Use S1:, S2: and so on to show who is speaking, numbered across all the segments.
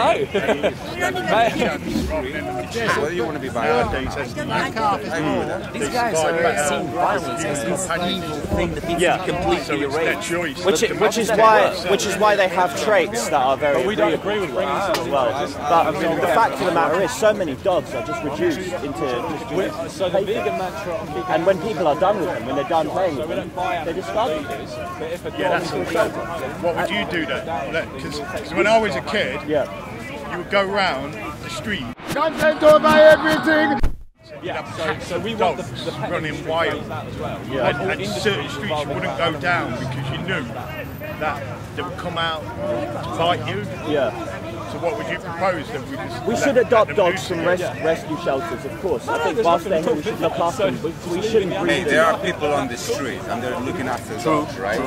S1: know.
S2: Whether you want to be violent or not.
S3: These guys are seeing violence as this evil thing that needs to be completely erased.
S4: Which is why they have traits that are very.
S1: But we don't agree with that
S4: as well. But the fact of the matter is, so many dogs are just reduced into
S1: so the vegan mantra.
S4: And when people are done with them, when they're done playing with them, they discard them.
S5: What would you do then? Because when I was a kid, you would go round the street. Content over everything!
S1: So we want the pet
S5: running wild. And certain streets you wouldn't go down because you knew that they would come out to bite you. So what would you propose? That
S4: we should adopt dogs from rescue shelters, of course. I think whilst they're here, we should look after them. We shouldn't breed them.
S2: There are people on the street and they're looking after dogs, right? I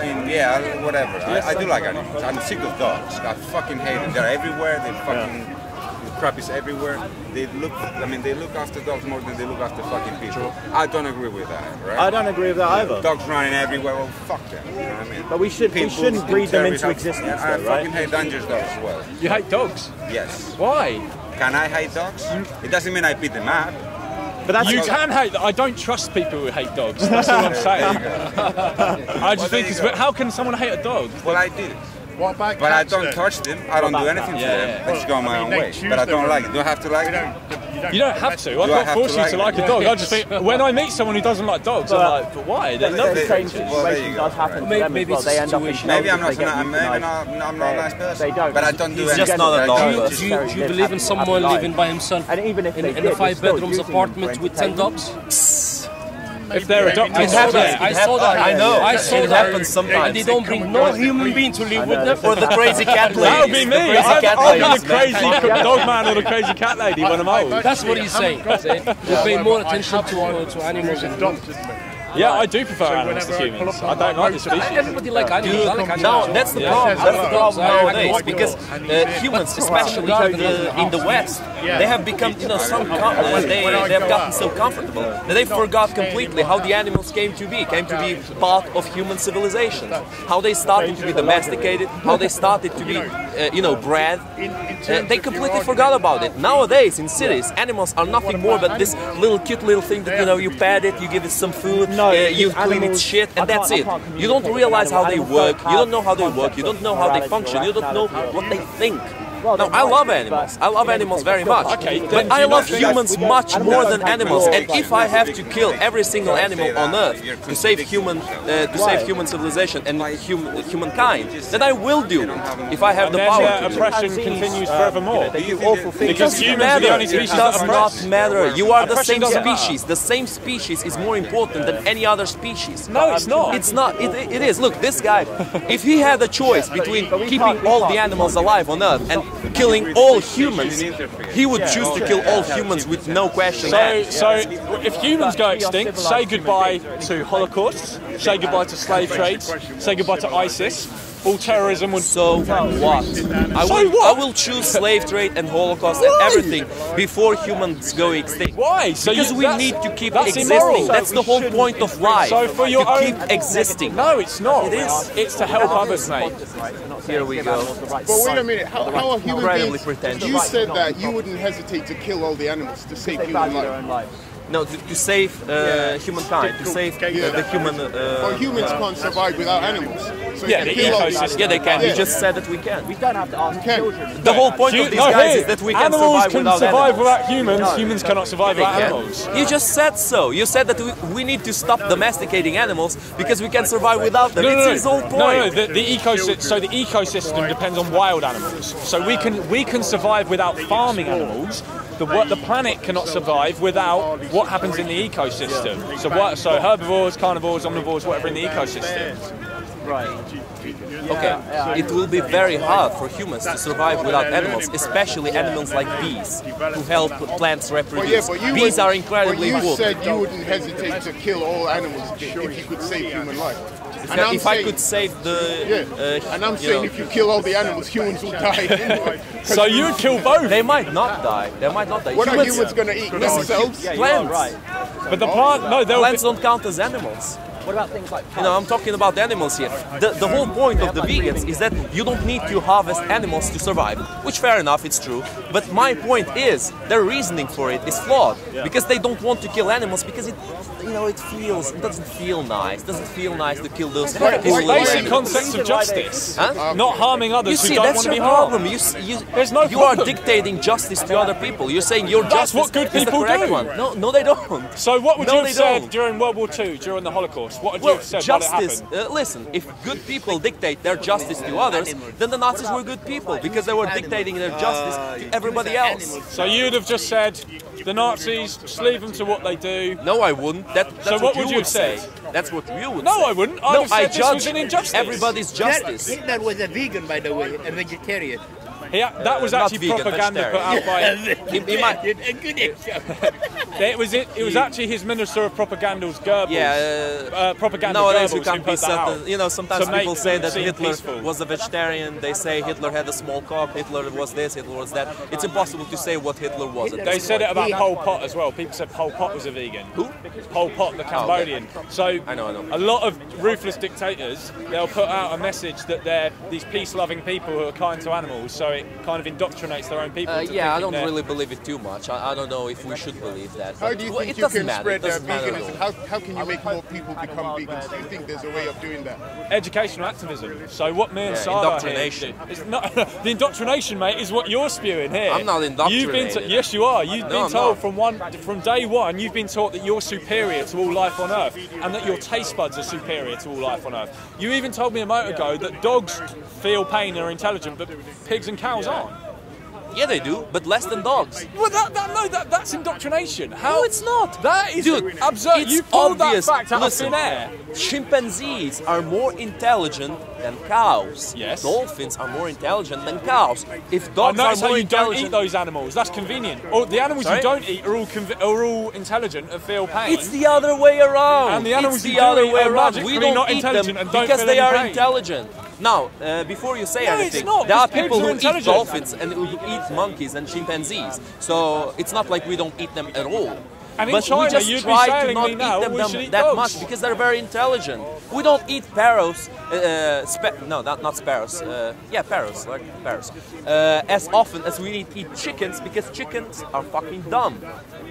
S2: mean, whatever. I do like animals. I'm sick of dogs. I fucking hate them. They're everywhere. They fucking crap is everywhere. They look after dogs more than they look after fucking people. I don't agree with that, right?
S4: I don't agree with that either.
S2: Dogs running everywhere, well, fuck them. You know what I mean?
S4: But we shouldn't breed them into existence, though,
S2: I
S4: right?
S2: fucking hate dangerous dogs as well.
S1: You hate dogs?
S2: Yes.
S1: Why?
S2: Can I hate dogs? It doesn't mean I beat them up.
S4: But that's
S1: you can hate. I don't trust people who hate dogs. That's all I'm saying. I just think, how can someone hate a dog?
S2: Well, I do.
S5: What about
S2: but I don't touch them. I don't do anything to them. I just go my own way. But I don't like it. Do I have to like it?
S1: You don't have to. I'm not forcing you to like a dog. I just think when I meet someone who doesn't like dogs, I'm like, but why? They love
S4: the same situation does happen to them as well. They end up in
S2: maybe I'm not a nice person.
S4: They don't.
S2: But I don't do anything.
S3: Just not a dog.
S6: Do you believe in someone living by himself in a 5-bedroom apartment with 10 dogs?
S1: If they're adopted,
S3: I saw that.
S6: I know.
S3: I saw
S6: it happens sometimes.
S3: And they don't bring no human being to live with them.
S6: Or the crazy cat lady.
S1: That would be me. I'll be the crazy dog man or the crazy cat lady when I'm old.
S3: That's what he's saying. We pay more attention to animals and dogs.
S1: Yeah, I do prefer animals to humans. I don't like the species.
S3: Everybody likes animals.
S6: No, that's the problem. That's the problem nowadays because humans, especially in the West, they have become, they have gotten so comfortable that they forgot completely how the animals came to be part of human civilization, how they started to be domesticated, how they started to be, bred. They completely forgot about it. Nowadays, in cities, animals are nothing more but this cute little thing that you pet it, you give it some food. You clean its shit, and that's it. You don't realize how they work, you don't know how they work, you don't know how they function, you don't know what they think. Now, I love animals. I love animals very much. But I love humans much more than animals. And if I have to kill every single animal on Earth to save human civilization and humankind, then I will do it if I have the power.
S1: And then oppression continues forevermore.
S4: Because
S1: humans are the only species that
S4: does
S1: oppress.
S4: not matter.
S1: You are the
S4: same species. The same species is more important than any other species.
S1: No, it's not.
S4: It's not. It is. Look, this guy, if he had a choice between keeping all the animals alive on Earth and killing all humans, he would choose to kill all humans with no question.
S1: So if humans go extinct, say goodbye to Holocausts, say goodbye to slave trades, say goodbye to ISIS. All terrorism would.
S4: So what? I will choose slave trade and Holocaust and everything before humans go extinct.
S1: Why?
S4: Because we need to keep existing.
S1: Immoral.
S4: That's the whole point of life.
S1: So for your
S4: to keep existing.
S1: No, it's not.
S4: It is.
S1: It's to help others, mate.
S4: Here we go.
S5: But wait a minute. How are human beings?
S4: Pretentious.
S5: You said that you wouldn't hesitate to kill all the animals to save human life.
S4: No, to save humankind, to save the human...
S5: Well, humans can't survive without animals. So
S1: yeah, the ecosystem.
S4: Yeah, they can.
S5: Yeah.
S4: You just said that we can.
S7: We don't have to ask children.
S4: The whole point of these guys is that we can survive without
S1: animals.
S4: animals.
S1: Humans. Humans cannot survive without animals.
S4: You just said so. You said that we need to stop domesticating animals because we can survive without them. It's his whole point.
S1: No, the ecosystem. So the ecosystem depends on wild animals. So we can survive without farming animals. The planet cannot survive without what happens in the ecosystem. So herbivores, carnivores, omnivores, whatever in the ecosystem.
S4: Right. Okay. It will be very hard for humans to survive without animals, especially animals like bees, who help plants reproduce. Bees are incredibly important.
S5: But you said you wouldn't hesitate to kill all animals if you could save human life.
S4: If I could save the...
S5: and I'm saying if you kill all the animals, humans will die.
S1: So you would kill both?
S4: They might not die. They might not die.
S5: What are humans going to eat themselves?
S4: Plants.
S1: But the plant... No,
S4: plants don't count as animals.
S3: What about things like
S6: You know, I'm talking about animals here. The whole point of the vegans is that you don't need to harvest animals to survive, which fair enough, it's true. But my point is, their reasoning for it is flawed because they don't want to kill animals because it doesn't feel nice. It doesn't feel nice to kill those
S1: It's
S6: poor little
S1: basic
S6: animals.
S1: concepts of justice.
S6: Huh?
S1: Not harming others
S6: You see,
S1: who don't
S6: that's
S1: want to be
S6: your
S1: harmed.
S6: problem.
S1: There's no
S6: You are
S1: problem.
S6: dictating justice to other people. You're saying your
S1: That's
S6: justice
S1: what good
S6: is the
S1: people
S6: correct
S1: do.
S6: one. No, they don't.
S1: So what would
S6: No,
S1: you
S6: they
S1: have said
S6: don't.
S1: during World War II, during the Holocaust? What would you
S6: Well,
S1: have said while it
S6: justice.
S1: happened?
S6: Listen, if good people dictate their justice to others, then the Nazis were good people because they were dictating their justice to everybody else.
S1: So you'd have just said, the Nazis, just leave them to what they do.
S6: No, I wouldn't. That's
S1: So what would
S6: you
S1: you
S6: would say.
S1: say?
S6: That's what you would
S1: No,
S6: say.
S1: I wouldn't. I'd
S6: No,
S1: have said
S6: I
S1: this
S6: judge
S1: was an injustice.
S6: everybody's justice.
S7: Hitler was a vegan, by the way, a vegetarian.
S1: That was
S6: Not
S1: actually
S6: vegan,
S1: propaganda put out by...
S6: He might-
S7: A good example.
S1: It was actually his Minister of Propaganda's Goebbels.
S6: Yeah,
S1: propaganda
S6: nowadays
S1: Goebbels
S6: you can't
S1: who
S6: be
S1: put that out.
S6: certain. You know, sometimes
S1: To make
S6: people say
S1: them
S6: that
S1: seem
S6: Hitler
S1: peaceful.
S6: was a vegetarian. They say Hitler had a small cock. Hitler was this. Hitler was that. It's impossible to say what Hitler was. At
S1: They
S6: this
S1: said it
S6: point.
S1: about Pol Pot as well. People said Pol Pot was a vegan.
S6: Who?
S1: Pol Pot, the Cambodian. So
S6: I know.
S1: a lot of ruthless dictators, they'll put out a message that they're these peace-loving people who are kind to animals. So it kind of indoctrinates their own people. into
S6: Yeah, I
S1: thinking
S6: don't
S1: they're-
S6: really believe it too much. I don't know if we should believe that.
S5: How
S6: But,
S5: do you
S6: well,
S5: think
S6: it
S5: you
S6: doesn't
S5: can
S6: matter.
S5: spread
S6: It doesn't matter at
S5: veganism?
S6: all.
S5: How can you make more people become vegans? Do you think there's a way of doing that?
S1: Educational activism. So what me and
S6: Yeah,
S1: Sarah
S6: indoctrination.
S1: Here do, it's not the indoctrination, mate, is what you're spewing here.
S6: I'm not
S1: You've been
S6: indoctrinated.
S1: yes, you are. You've
S6: No,
S1: been
S6: I'm
S1: told
S6: not.
S1: from day one. You've been taught that you're superior to all life on Earth, and that your taste buds are superior to all life on Earth. You even told me a moment ago that dogs feel pain and are intelligent, but pigs and cows aren't.
S6: Yeah, they do, but less than dogs.
S1: Well, that's indoctrination. How?
S6: No, it's not.
S1: That is
S6: Dude,
S1: absurd.
S6: it's
S1: You pulled
S6: obvious.
S1: that fact out
S6: Listen,
S1: of thin air.
S6: Chimpanzees are more intelligent than cows.
S1: Yes.
S6: Dolphins are more intelligent than cows. If
S1: I
S6: dogs are
S1: notice how
S6: more
S1: you don't eat
S6: intelligent,
S1: those animals. That's convenient. Or the animals
S6: Sorry?
S1: you don't eat are all intelligent and feel pain.
S6: it's the other way around.
S1: And the animals
S6: it's
S1: you
S6: the
S1: do
S6: other
S1: eat
S6: way
S1: are
S6: around.
S1: magically
S6: We don't
S1: not
S6: eat
S1: intelligent
S6: them
S1: and don't
S6: because
S1: feel
S6: they
S1: any
S6: are
S1: pain.
S6: intelligent. Now, before you say
S1: No,
S6: anything,
S1: it's not,
S6: there are
S1: because
S6: people
S1: pigs
S6: who
S1: are
S6: eat
S1: intelligent.
S6: dolphins and who eat monkeys and chimpanzees. So it's not like we don't eat them at all.
S1: And in
S6: But
S1: China,
S6: we just
S1: you'd be
S6: try to
S1: telling
S6: not
S1: me now
S6: eat them
S1: we should eat
S6: that
S1: dogs.
S6: much because they're very intelligent. We don't eat sparrows, not sparrows, parrots, like parrots, as often as we eat chickens because chickens are fucking dumb.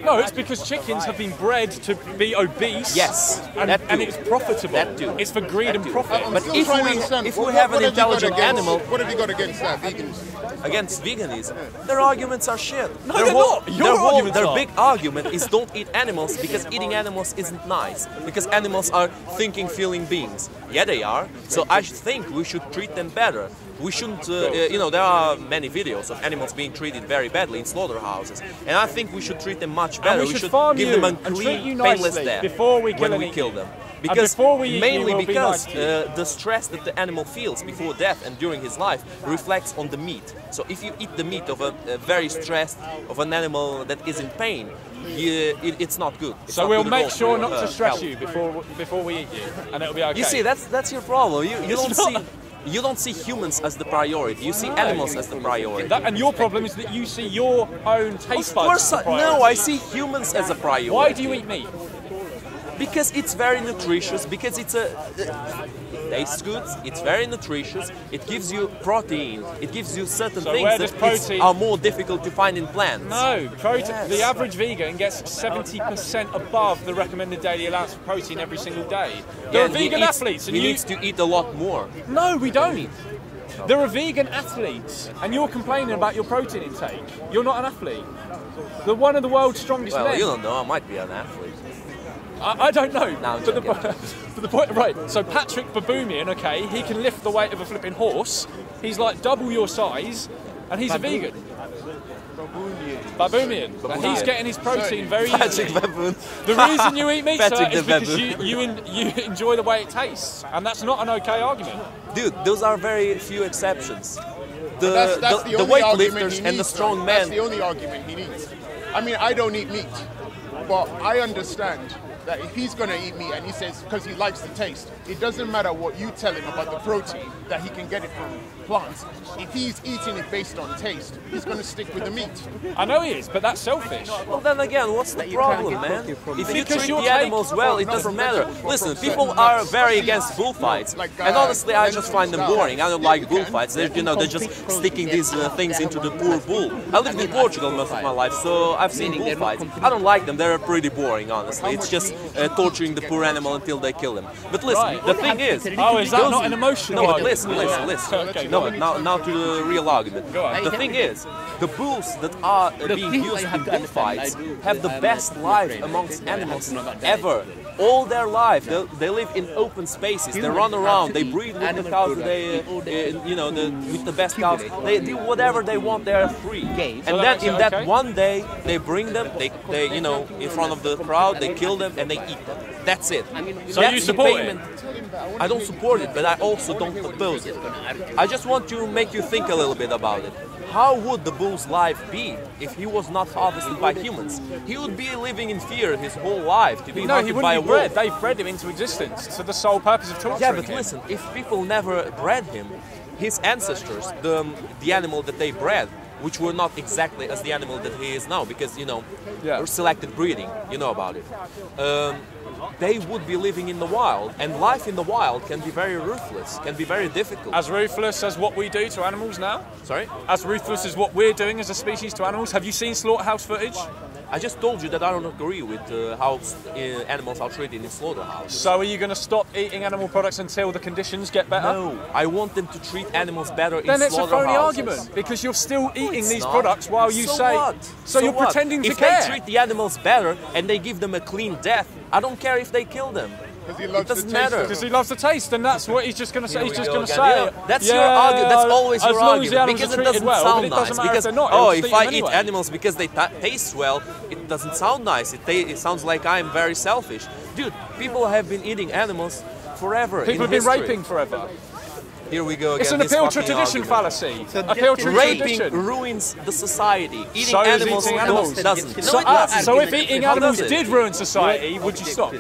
S1: No, it's because chickens have been bred to be obese.
S6: Yes,
S1: and,
S6: that
S1: and
S6: too.
S1: it's profitable.
S6: That too.
S1: It's for greed and profit.
S6: But
S5: Still
S6: if
S5: trying to
S6: we
S5: understand,
S6: if
S5: what-
S6: we have
S5: what
S6: an
S5: have you got
S6: intelligent
S5: against-
S6: animal
S5: What have you got against that, vegans?
S6: against veganism, their arguments are shit.
S1: No,
S6: their
S1: they're not. Your arguments
S6: their
S1: are.
S6: big argument is don't eat animals because eating animals isn't nice. Because animals are thinking, feeling beings. Yeah, they are. So I think we should treat them better. We shouldn't, there are many videos of animals being treated very badly in slaughterhouses. And I think we should treat them much better.
S1: we should farm
S6: give
S1: you
S6: them a
S1: and treat you
S6: clean, painless
S1: nicely
S6: death
S1: before we kill
S6: when
S1: and
S6: we
S1: eat
S6: kill
S1: you.
S6: them.
S1: And
S6: Because
S1: before we eat you,
S6: mainly
S1: we'll be
S6: because
S1: nice to you.
S6: the stress that the animal feels before death and during his life reflects on the meat. So if you eat the meat of a very stressed, of an animal that is in pain, it's not good. It's
S1: So
S6: not
S1: we'll
S6: good at
S1: make
S6: all
S1: sure
S6: for
S1: not
S6: your,
S1: to stress
S6: health.
S1: you before we eat you, and it'll be okay.
S6: You see, that's your problem.
S1: not.
S6: You don't see humans as the priority. You see animals as the priority.
S1: And your problem is that you see your own taste
S6: Of
S1: buds.
S6: course,
S1: as a
S6: no.
S1: priority.
S6: I see humans as a priority.
S1: Why do you eat meat?
S6: Because it's very nutritious. Because it tastes good. It's very nutritious. It gives you protein. It gives you certain
S1: So
S6: things
S1: where
S6: that
S1: does protein-
S6: are more difficult to find in plants.
S1: No, protein.
S6: Yes.
S1: The average vegan gets 70% above the recommended daily allowance of protein every single day. There are
S6: and he
S1: vegan
S6: eats-
S1: athletes, and
S6: he
S1: you.
S6: needs to eat a lot more.
S1: No, we don't. There are vegan athletes, and you're complaining about your protein intake. You're not an athlete. They're one of the world's strongest
S6: Well,
S1: men.
S6: you don't know. I might be an athlete.
S1: I don't know.
S6: No, I'm
S1: but, the,
S6: joking.
S1: but the point, right? So Patrick Baboumian, okay, he can lift the weight of a flipping horse. He's like double your size, and he's a vegan. Baboumian. And he's getting his protein very
S6: Patrick
S1: easily.
S6: Baboon.
S1: The reason you eat meat, sir,
S6: Patrick
S1: is
S6: the
S1: because you enjoy the way it tastes, and that's not an okay argument.
S6: Dude, those are very few exceptions.
S5: That's
S6: The
S5: only argument
S6: weightlifters
S5: he
S6: and the
S5: needs,
S6: strong
S5: though.
S6: men.
S5: That's the only argument he needs. I mean, I don't eat meat, but I understand that if he's going to eat meat and he says because he likes the taste, it doesn't matter what you tell him about the protein, that he can get it
S8: plants, if he's eating it based on taste, he's going to stick with the meat.
S1: I know he is, but that's selfish.
S6: Well, then again, what's the problem, man? If you treat the animals well, it doesn't matter. Listen, people are very against bullfights, and honestly, I just find them boring. I don't like bullfights. They're just sticking these things into the poor bull. I lived in Portugal most of my life, so I've seen bullfights. I don't like them. They're pretty boring, honestly. It's just torturing the poor animal until they kill him. But listen, the thing is...
S1: Oh, is that not an emotional
S6: argument? No, but listen.
S1: Okay,
S6: no, but now to the real argument. The thing is, the bulls that are being used in bullfights have the best life amongst animals ever. All their life, they live in open spaces. They run around. They breed with the cows. With the best cows. They do whatever they want. They are free. And then in that one day, they bring them. They in front of the crowd. They kill them and they eat them. That's it.
S1: So you support it?
S6: I don't support it, but I also don't oppose it. I just want to make you think a little bit about it. How would the bull's life be if he was not harvested by humans? He would be living in fear his whole life to be hunted by a wolf.
S1: They bred him into existence for the sole purpose of torturing him.
S6: Yeah, but listen, if people never bred him, his ancestors, the animal that they bred, which were not exactly as the animal that he is now, because, selected breeding, you know about it. They would be living in the wild, and life in the wild can be very ruthless, can be very difficult.
S1: As ruthless as what we do to animals now?
S6: Sorry?
S1: As ruthless as what we're doing as a species to animals? Have you seen slaughterhouse footage?
S6: I just told you that I don't agree with how animals are treated in slaughterhouses.
S1: So are you going to stop eating animal products until the conditions get better?
S6: No, I want them to treat animals better in slaughterhouses.
S1: Then it's a phony argument, because you're still eating these products while you say...
S6: What?
S1: So you're pretending to care.
S6: If they treat the animals better and they give them a clean death, I don't care if they kill them. It doesn't matter.
S1: Because he loves the taste, and that's what he's just going to say. He's just going to say.
S6: That's your argument. That's always your argument.
S1: Because
S6: it doesn't sound nice. Because if I eat animals because they taste well, it doesn't sound nice. It sounds like I'm very selfish. Dude, people have been eating animals forever.
S1: People have been raping forever.
S6: Here we go again.
S1: It's an appeal to tradition fallacy. Appeal to
S6: raping ruins the society. Eating animals doesn't.
S1: So if eating animals did ruin society, would you stop?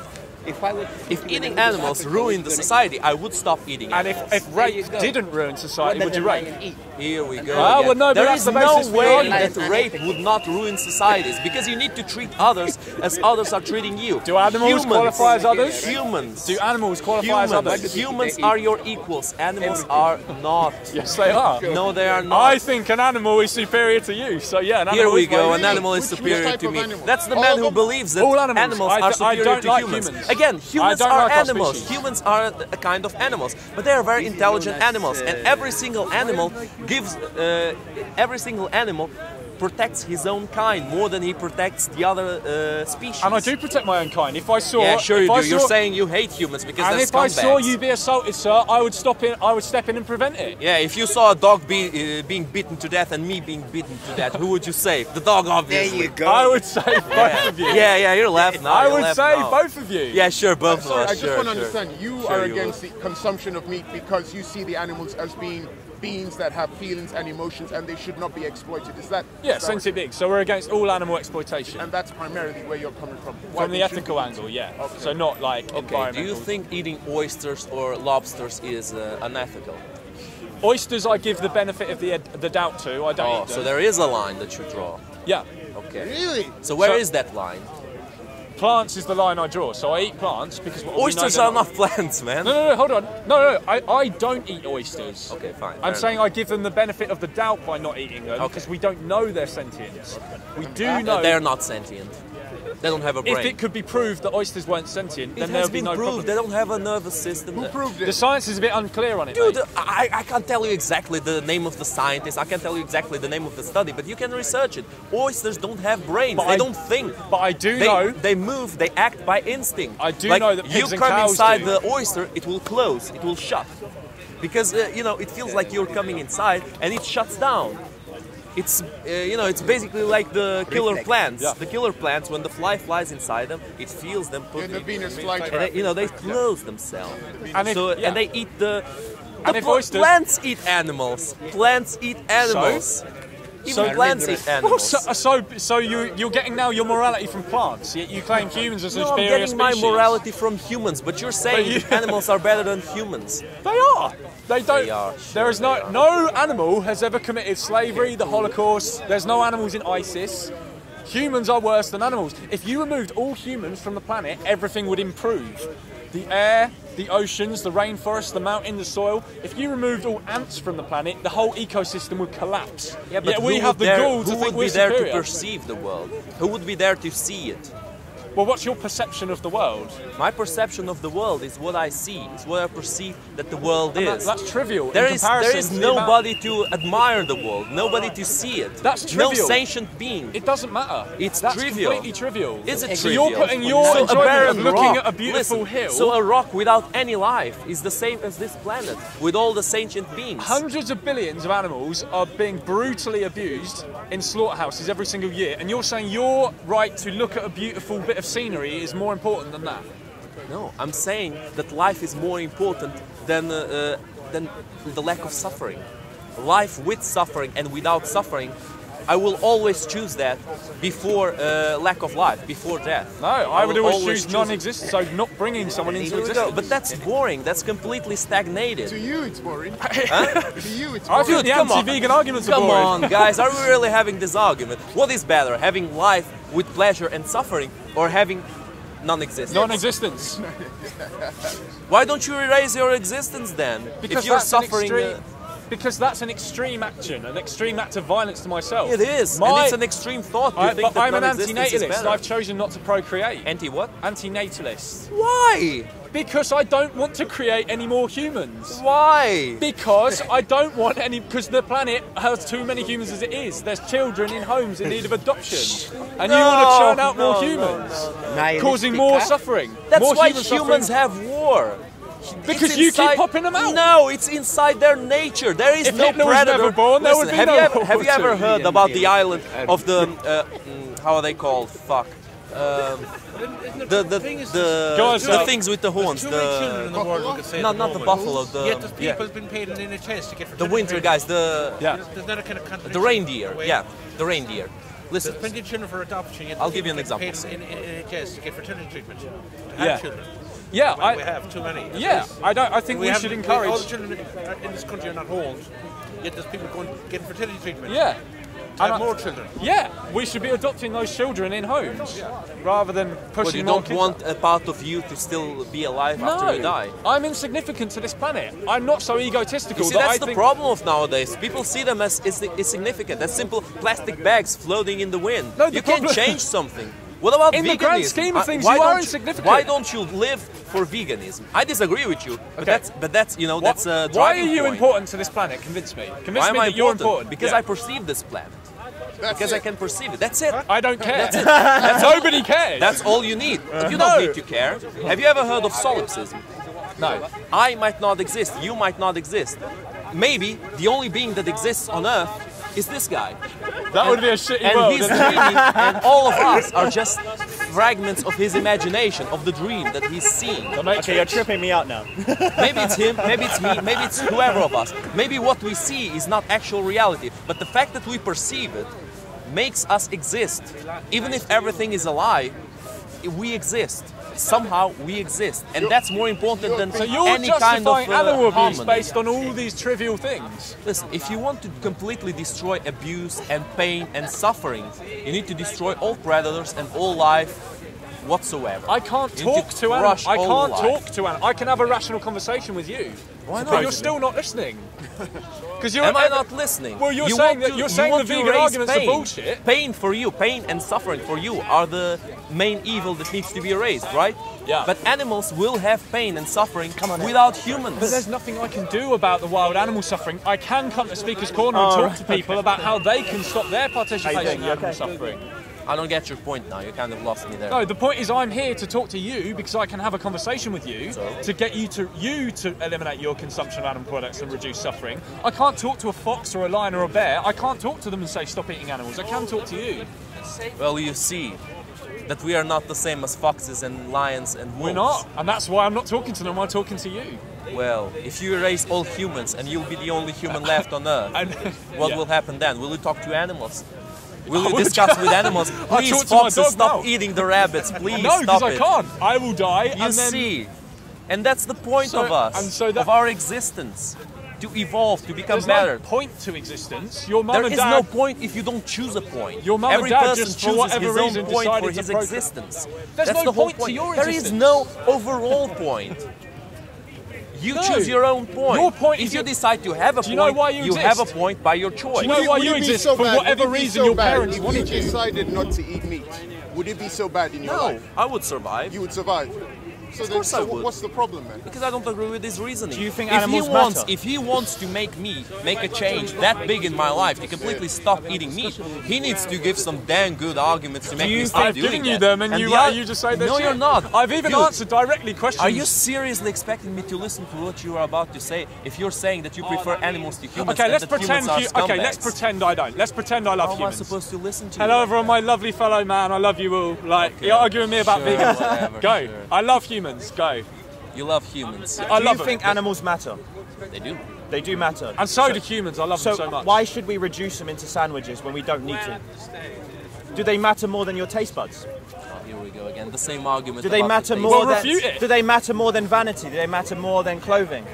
S7: If
S6: eating animals ruined the society, I would stop eating animals.
S1: And if rape didn't ruin society, would you rape?
S6: Here we go.
S1: Well, no,
S6: there is no way that rape would not ruin societies, because you need to treat others as others are treating you.
S1: Do animals qualify as others?
S6: Humans.
S1: Do animals qualify as others?
S6: Humans are your equals. Animals are not.
S1: Yes, they are.
S6: No, they are not.
S1: I think an animal is superior to you. So yeah, an animal.
S6: Here we go. An animal is superior to me. That's the man who believes that animals are superior to humans. Again, humans are animals. Humans are a kind of animals, but they are very intelligent animals, and every single animal protects his own kind more than he protects the other species.
S1: And I do protect my own kind. If I saw,
S6: yeah, sure you do. You're saying you hate humans because they're scumbags.
S1: And if I saw you be assaulted, sir, I would stop in. I would step in and prevent it.
S6: Yeah, if you saw a dog being beaten to death and me being beaten to death, who would you save? The dog, obviously.
S7: There you go.
S1: I would save both of you.
S6: Yeah, you're left now.
S1: I would save both of you.
S6: Yeah, sure, both of us.
S8: I just want to understand. You are against the consumption of meat because you see the animals as being beings that have feelings and emotions, and they should not be exploited. Is that?
S1: Yeah, sentient beings. So we're against all animal exploitation.
S8: And that's primarily where you're coming from.
S1: From the ethical angle, yeah. Okay. So not like environmental.
S6: Do you think eating oysters or lobsters is unethical?
S1: Oysters, I give the benefit of the doubt to. I don't eat them.
S6: So there is a line that you draw.
S1: Yeah.
S6: Okay.
S8: Really?
S6: So where is that line?
S1: Plants is the line I draw, so I eat plants because
S6: oysters are not plants, man.
S1: No, hold on. No, I don't eat oysters.
S6: Okay, fine.
S1: I'm saying I give them the benefit of the doubt by not eating them because we don't know they're sentient. We do know
S6: they're not sentient. They don't have a brain.
S1: If it could be proved that oysters weren't sentient, then there would be no problem.
S6: They don't have a nervous system.
S8: Who proved it?
S1: The science is a bit unclear on it,
S6: dude.
S1: Mate.
S6: I can't tell you exactly the name of the scientist. I can't tell you exactly the name of the study, but you can research it. Oysters don't have brains. They don't think.
S1: But I do know
S6: they move. They act by instinct.
S1: I do know that pigs and cows
S6: you come inside
S1: do.
S6: the oyster, it will close. It will shut because it feels like you're coming inside and it shuts down. It's it's basically like the killer plants. Yeah. The killer plants, when the fly flies inside them, it feels them put
S8: the Venus flytrap.
S6: And they close themselves.
S1: And
S6: they eat the
S1: oysters,
S6: plants eat animals. Plants eat animals. Even plants eat animals.
S1: So you're getting now your morality from plants, yet you claim humans are
S6: No, I'm
S1: superior
S6: getting my
S1: species.
S6: morality from humans, but you're saying animals are better than humans.
S1: They are. They don't.
S6: They are,
S1: There is no animal has ever committed slavery, the Holocaust. There's no animals in ISIS. Humans are worse than animals. If you removed all humans from the planet, everything would improve. The air, the oceans, the rainforest, the mountain, the soil. If you removed all ants from the planet, the whole ecosystem would collapse.
S6: Yeah, but
S1: Yet we have the gall to
S6: who
S1: think
S6: would
S1: we're
S6: be there
S1: superior.
S6: to perceive the world? Who would be there to see it?
S1: Well, what's your perception of the world?
S6: My perception of the world is what I see, is what I perceive that the world is.
S1: That's trivial.
S6: There
S1: in
S6: is
S1: comparison to the
S6: nobody to admire the world, nobody to see it.
S1: That's trivial.
S6: No sentient being.
S1: It doesn't matter.
S6: It's
S1: That's
S6: trivial.
S1: completely trivial.
S6: Is it
S1: So
S6: trivial?
S1: you're putting your
S6: So a
S1: enjoyment
S6: barren
S1: of looking
S6: rock,
S1: at a beautiful
S6: listen,
S1: hill.
S6: So a rock without any life is the same as this planet, with all the sentient beings.
S1: Hundreds of billions of animals are being brutally abused in slaughterhouses every single year, and you're saying your right to look at a beautiful bit of scenery is more important than that.
S6: No, I'm saying that life is more important than the lack of suffering. Life with suffering and without suffering, I will always choose that before lack of life, before death.
S1: No, I would
S6: will
S1: always choose
S6: it.
S1: non-existence, so not bringing someone into
S6: There we go.
S1: existence.
S6: But that's boring. That's completely stagnated.
S8: To you, it's boring.
S6: Huh?
S8: To you, it's
S1: I
S8: boring.
S1: think the
S6: Come on.
S1: anti-vegan arguments are
S6: Come
S1: boring.
S6: on, guys, are we really having this argument? What is better, having life with pleasure and suffering, or having non-existence?
S1: Non-existence.
S6: Why don't you erase your existence then?
S1: Because
S6: if you're
S1: that's
S6: suffering,
S1: an extreme, because that's an extreme action, an extreme act of violence to myself.
S6: it is, and it's an extreme thought. You think
S1: But
S6: that
S1: I'm an
S6: non-existence is
S1: antinatalist.
S6: better.
S1: I've chosen not to procreate.
S6: Anti what?
S1: Antinatalist.
S6: Why?
S1: Because I don't want to create any more humans.
S6: Why?
S1: Because I don't want any. Because the planet has too many humans as it is. There's children in homes in need of adoption, and you want to churn out more humans, causing more suffering.
S6: That's
S1: more
S6: why
S1: human
S6: humans
S1: suffering.
S6: have war.
S1: Because
S6: It's
S1: you keep
S6: inside-
S1: popping them out.
S6: No, it's inside their nature. There is
S1: If
S6: no
S1: Hitler was
S6: predator.
S1: never born, there would be
S6: have
S1: no
S6: you ever,
S1: World
S6: have you
S1: War
S6: ever
S1: II.
S6: heard about the island of the how are they called? Fuck. The things with the horns.
S9: Too many children in the world we could say
S6: No,
S9: at the
S6: not the
S9: moment.
S6: buffalo. The
S9: Yet there's people been paid in NHS to get
S6: the winter guys.
S9: There's not a kind of contradiction
S6: The reindeer.
S9: way.
S6: Yeah, the reindeer. Listen,
S9: There's plenty of children for adoption. Yet
S6: I'll give you an
S9: people
S6: example.
S9: get paid in NHS to get fertility treatment. To have
S1: Yeah.
S9: children.
S1: Yeah,
S9: Well, we have too many.
S1: Yeah, I think we
S9: have-
S1: should
S9: All
S1: encourage.
S9: the children in this country are not old. Yet there's people going getting fertility treatment.
S1: Yeah.
S9: To have
S1: And
S9: more children.
S1: Yeah, we should be adopting those children in homes rather than
S6: but
S1: pushing
S6: you
S1: more
S6: don't
S1: kids
S6: want a part of you to still be alive after you die.
S1: I'm insignificant to this planet. I'm not so egotistical
S6: You see,
S1: that
S6: that's
S1: I
S6: the
S1: think.
S6: problem of nowadays. People see them as insignificant, as simple plastic bags floating in the wind.
S1: No, the
S6: you can
S1: problem-
S6: change something. What about
S1: In
S6: veganism?
S1: the grand scheme of things,
S6: Why
S1: you are
S6: don't
S1: insignificant.
S6: Why don't you live for veganism? I disagree with you, but
S1: Okay.
S6: that's you know that's a
S1: Why are
S6: driving
S1: you
S6: point.
S1: important to this planet? Convince me. Convince
S6: Why
S1: me
S6: am I
S1: that you're important.
S6: Because
S1: Yeah.
S6: I perceive this planet.
S8: That's
S6: Because
S8: it.
S6: I can perceive it. That's it.
S1: I don't care.
S6: That's it.
S1: Nobody cares.
S6: That's all you need. You
S1: No.
S6: don't need to care. Have you ever heard of solipsism?
S1: no.
S6: I might not exist. You might not exist. Maybe the only being that exists on Earth is this guy.
S1: That would be a shitty
S6: And
S1: world.
S6: he's
S1: isn't it?
S6: dreaming, and all of us are just fragments of his imagination, of the dream that he's seeing.
S10: Okay, you're tripping me out now.
S6: Maybe it's him, maybe it's me, maybe it's whoever of us. Maybe what we see is not actual reality, but the fact that we perceive it makes us exist. Even if everything is a lie, we exist. Somehow we exist, and that's more important than
S1: So you're
S6: any kind of
S1: justifying animal abuse
S6: harmony.
S1: based on all these trivial things.
S6: Listen, if you want to completely destroy abuse and pain and suffering, you need to destroy all predators and all life whatsoever.
S1: I can't
S6: You need
S1: talk to animals.
S6: crush
S1: I
S6: all
S1: can't
S6: life.
S1: talk to animals. I can have a rational conversation with you.
S6: Why
S1: But
S6: not?
S1: you're still not listening. Because you're.
S6: Am I not listening?
S1: Well, you're
S6: You
S1: saying
S6: want
S1: that
S6: to-
S1: you're
S6: you
S1: saying
S6: want
S1: the
S6: to
S1: vegan
S6: raise
S1: arguments are
S6: pain.
S1: bullshit.
S6: Pain for you, pain and suffering for you are the main evil that needs to be erased, right?
S1: Yeah.
S6: But animals will have pain and suffering without humans.
S1: But there's nothing I can do about the wild animal suffering. I can come to Speaker's Corner and talk to people about how they can stop their participation in animal suffering.
S6: I don't get your point now. You kind of lost me there.
S1: No, the point is I'm here to talk to you because I can have a conversation with you to get you to eliminate your consumption of animal products and reduce suffering. I can't talk to a fox or a lion or a bear. I can't talk to them and say stop eating animals. I can talk to you.
S6: Well, you see that we are not the same as foxes and lions and wolves.
S1: We're not, and that's why I'm not talking to them. I'm talking to you.
S6: Well, if you erase all humans and you'll be the only human left on Earth, what will happen then? Will you talk to animals? Will you discuss with animals? Please, foxes, stop eating the rabbits. Please
S1: no,
S6: stop
S1: because I can't. I will die.
S6: You
S1: and then...
S6: see, and that's the point of us, of our existence. To evolve, to become better.
S1: There's no point to existence. Your mum
S6: there
S1: and
S6: is
S1: dad...
S6: no point if you don't choose a point.
S1: Your mum
S6: Every
S1: and dad
S6: person
S1: just,
S6: chooses
S1: for whatever
S6: his
S1: reason,
S6: own point for
S1: decided
S6: his
S1: to
S6: existence.
S1: There's
S6: That's
S1: no
S6: the whole
S1: point to
S6: point.
S1: your
S6: There
S1: existence.
S6: is no overall point. You choose your own point.
S1: Your point
S6: if you decide to have a point,
S1: know why you
S6: have a
S1: exist?
S6: point by your choice.
S1: Do you know why you exist? For whatever reason your parents wanted
S8: If you decided not to eat meat, would it be so bad in your life?
S6: I would survive.
S8: You would survive. So,
S6: of course I would.
S8: What's the problem then?
S6: Because I don't agree with his reasoning.
S10: Do you think animals matter?
S6: If he wants to make a change that big in my life to completely stop eating meat, he needs to give some damn good arguments to make me stop
S1: I've
S6: doing
S1: given
S6: that.
S1: you them and you just say
S6: no, you're not.
S1: I've even answered directly questions.
S6: Are you seriously expecting me to listen to what you are about to say if you're saying that you prefer animals to humans?
S1: Okay,
S6: and
S1: let's
S6: that
S1: pretend.
S6: humans are
S1: Let's pretend I don't. Let's pretend I love
S6: How
S1: humans.
S6: am I supposed to listen to you?
S1: Hello, everyone, my lovely fellow man. I love you all. You're arguing me about vegans.
S6: Whatever,
S1: Go.
S6: sure.
S1: I love humans. Go.
S6: You love humans.
S10: Do you think animals matter?
S6: They do.
S10: They do matter.
S1: And so do humans. I love them so much.
S10: Why should we reduce them into sandwiches when we don't need to? Do they matter more than your taste buds?
S6: Oh, here we go again. The same argument.
S10: Do they matter more than? Do they matter more than vanity? Do they matter more than clothing?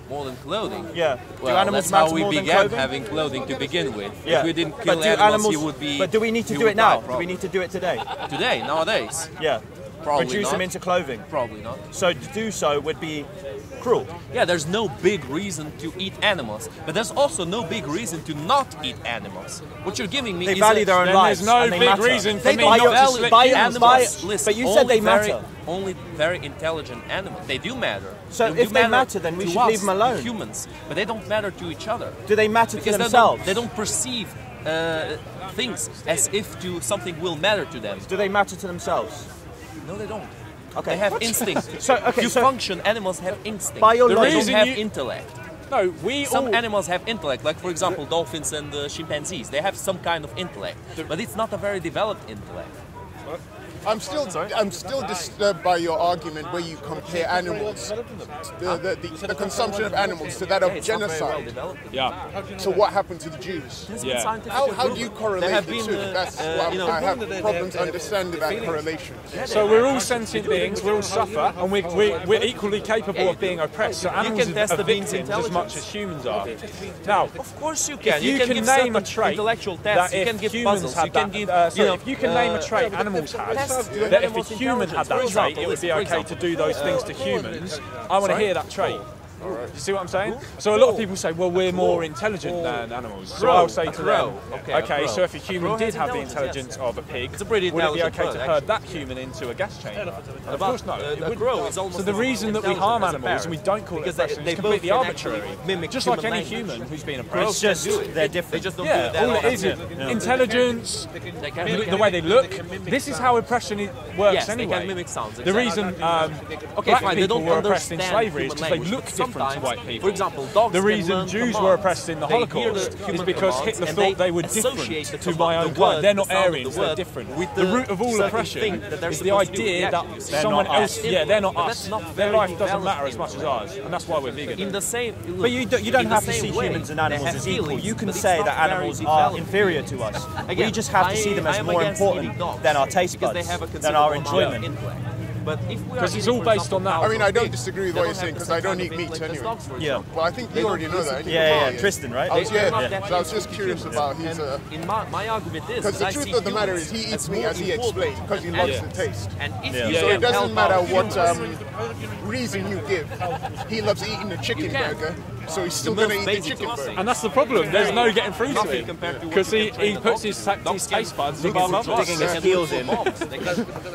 S6: More than clothing?
S10: Yeah.
S6: Well,
S10: do animals
S6: that's
S10: matter
S6: how we
S10: more than
S6: began
S10: clothing?
S6: having clothing to begin with.
S10: Yeah.
S6: If we didn't kill
S10: but do
S6: animals, you would be.
S10: But do we need to do it now? Do we need to do it today?
S6: Today, nowadays?
S10: Yeah.
S6: Probably
S10: Reduce
S6: not.
S10: them into clothing?
S6: Probably not.
S10: So to do so would be cruel?
S6: Yeah, there's no big reason to eat animals, but there's also no big reason to not eat animals. What you're giving me
S10: they
S6: is
S10: value their own lives.
S1: There's no
S10: and they
S1: big
S10: matter.
S1: reason for
S10: they
S1: me
S10: not
S1: to
S10: value
S6: animals. Listen,
S10: but you said they matter.
S6: Only very intelligent animals. They do matter.
S10: So if they matter, then we should leave them alone.
S6: Humans, but they don't matter to each other.
S10: Do they matter to themselves?
S6: They don't perceive things as if something will matter to them.
S10: Do they matter to themselves?
S6: No, they don't.
S10: Okay.
S6: They have instinct.
S10: So
S6: function. Animals have instinct.
S10: By your
S6: they don't have intellect.
S1: No,
S6: some animals have intellect, like for example dolphins and chimpanzees. They have some kind of intellect, but it's not a very developed intellect.
S8: I'm still disturbed by your argument where you compare animals, the consumption of animals to that of genocide. So what happened to the Jews? How do you correlate the two? That's what I have problems understanding that correlation.
S1: So we're all sentient beings, we all suffer, and we're equally capable of being oppressed. So animals are victims as much as humans are. Now,
S6: of course you can.
S1: If you can name a trait
S6: intellectual tests, you can give puzzles, you can give.
S1: If you can name a trait animals had, that if a human had that trait, it would be okay to do those things to humans. I want to hear that trait. You see what I'm saying? So a lot of people say, well, we're more intelligent than animals. So I'll say to them, okay, so if a human did have the intelligence of a pig, would it be okay to herd that human into a gas chamber? Of course not. So the reason that we harm animals and we don't call it oppression is completely arbitrary. Just like any human who's been oppressed.
S10: It's just, they're different.
S1: All it is intelligence, the way they look. This is how oppression works anyway. The reason black people were oppressed in slavery is because they look different to white people.
S6: For example, dogs
S1: the reason Jews were oppressed in the Holocaust is because Hitler thought they were different to my own kind. They're not Aryans, they're different. The root of all oppression is the idea that someone else, they're not us. Their life doesn't matter as much as ours, and that's why we're vegan.
S6: In the same,
S10: but you don't have to see humans and animals as equal. You can say that animals are inferior to us. We just have to see them as more important than our taste buds, than our enjoyment.
S1: Because it's all based on that.
S8: I mean, I don't disagree with what you're saying because I don't eat meat anyway.
S10: Yeah.
S8: Well, I think you already know that.
S10: Yeah, Tristan, right?
S8: I was just curious about his.
S6: My argument is
S8: because the truth of the matter is he eats meat as he explained because he loves the taste.
S6: And
S8: so it doesn't matter what reason you give. He loves eating the chicken burger. So he's still going to eat the chicken burger.
S1: And that's the problem. There's no getting through to it. Because he puts his taste buds above others.
S10: Digging his heels in.